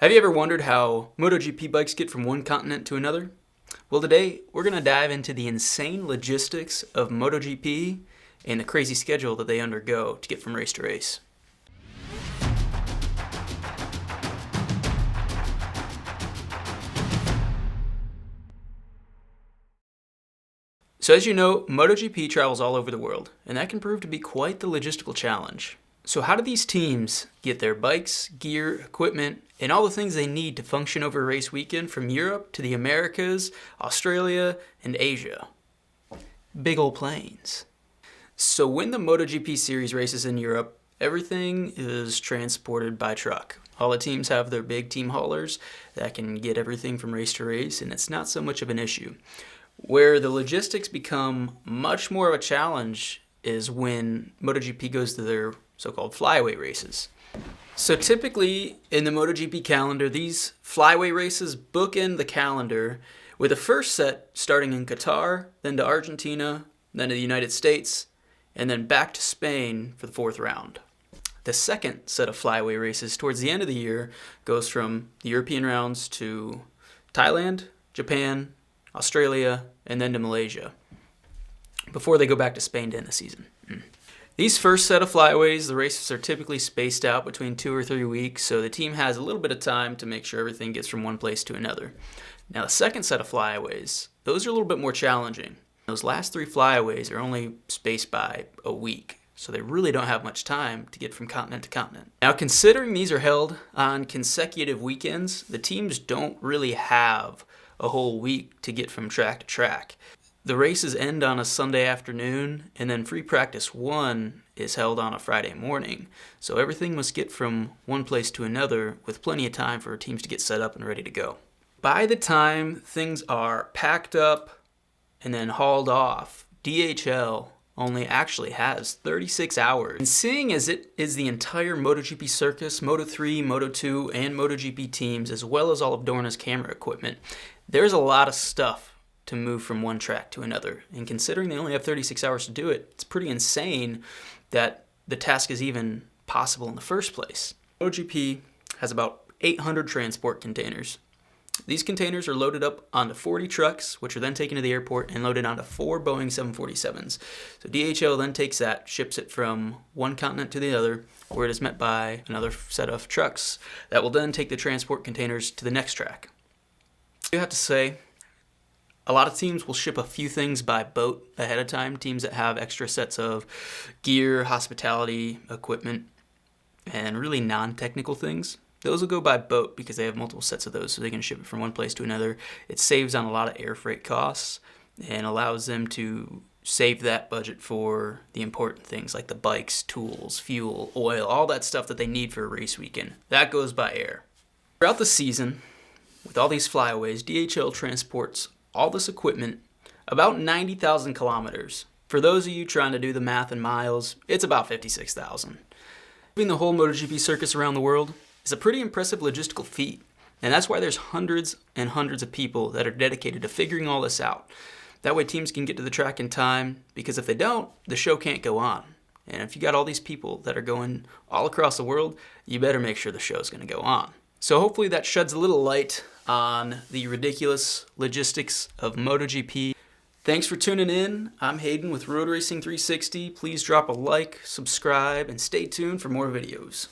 Have you ever wondered how MotoGP bikes get from one continent to another? Well, today we're going to dive into the insane logistics of MotoGP and the crazy schedule that they undergo to get from race to race. So as you know, MotoGP travels all over the world, and that can prove to be quite the logistical challenge. So how do these teams get their bikes, gear, equipment, and all the things they need to function over a race weekend from Europe to the Americas, Australia, and Asia? Big ol' planes. So when the MotoGP series races in Europe, everything is transported by truck. All the teams have their big team haulers that can get everything from race to race, and it's not so much of an issue. Where the logistics become much more of a challenge is when MotoGP goes to their so-called flyaway races. So typically in the MotoGP calendar, these flyaway races bookend the calendar with the first set starting in Qatar, then to Argentina, then to the United States, and then back to Spain for the fourth round. The second set of flyaway races towards the end of the year goes from the European rounds to Thailand, Japan, Australia, and then to Malaysia, before they go back to Spain to end the season. These first set of flyaways, the races are typically spaced out between 2 or 3 weeks, so the team has a little bit of time to make sure everything gets from one place to another. Now the second set of flyaways, those are a little bit more challenging. Those last 3 flyaways are only spaced by a week, so they really don't have much time to get from continent to continent. Now considering these are held on consecutive weekends, the teams don't really have a whole week to get from track to track. The races end on a Sunday afternoon, and then free practice 1 is held on a Friday morning. So everything must get from one place to another with plenty of time for teams to get set up and ready to go. By the time things are packed up and then hauled off, DHL only actually has 36 hours. And seeing as it is the entire MotoGP circus, Moto3, Moto2, and MotoGP teams, as well as all of Dorna's camera equipment, there's a lot of stuff to move from one track to another. And considering they only have 36 hours to do it, it's pretty insane that the task is even possible in the first place. MotoGP has about 800 transport containers. These containers are loaded up onto 40 trucks, which are then taken to the airport and loaded onto 4 Boeing 747s. So DHL then takes that, ships it from one continent to the other, where it is met by another set of trucks that will then take the transport containers to the next track. You have to say, a lot of teams will ship a few things by boat ahead of time, teams that have extra sets of gear, hospitality, equipment, and really non-technical things. Those will go by boat because they have multiple sets of those, so they can ship it from one place to another. It saves on a lot of air freight costs and allows them to save that budget for the important things like the bikes, tools, fuel, oil, all that stuff that they need for a race weekend. That goes by air. Throughout the season, with all these flyaways, DHL transports all this equipment about 90,000 kilometers. For those of you trying to do the math in miles, it's about 56,000. Moving the whole MotoGP circus around the world is a pretty impressive logistical feat, and that's why there's hundreds and hundreds of people that are dedicated to figuring all this out. That way teams can get to the track in time, because if they don't, the show can't go on. And if you got all these people that are going all across the world, you better make sure the show's going to go on. So hopefully that sheds a little light on the ridiculous logistics of MotoGP. Thanks for tuning in. I'm Hayden with Road Racing 360. Please drop a like, subscribe, and stay tuned for more videos.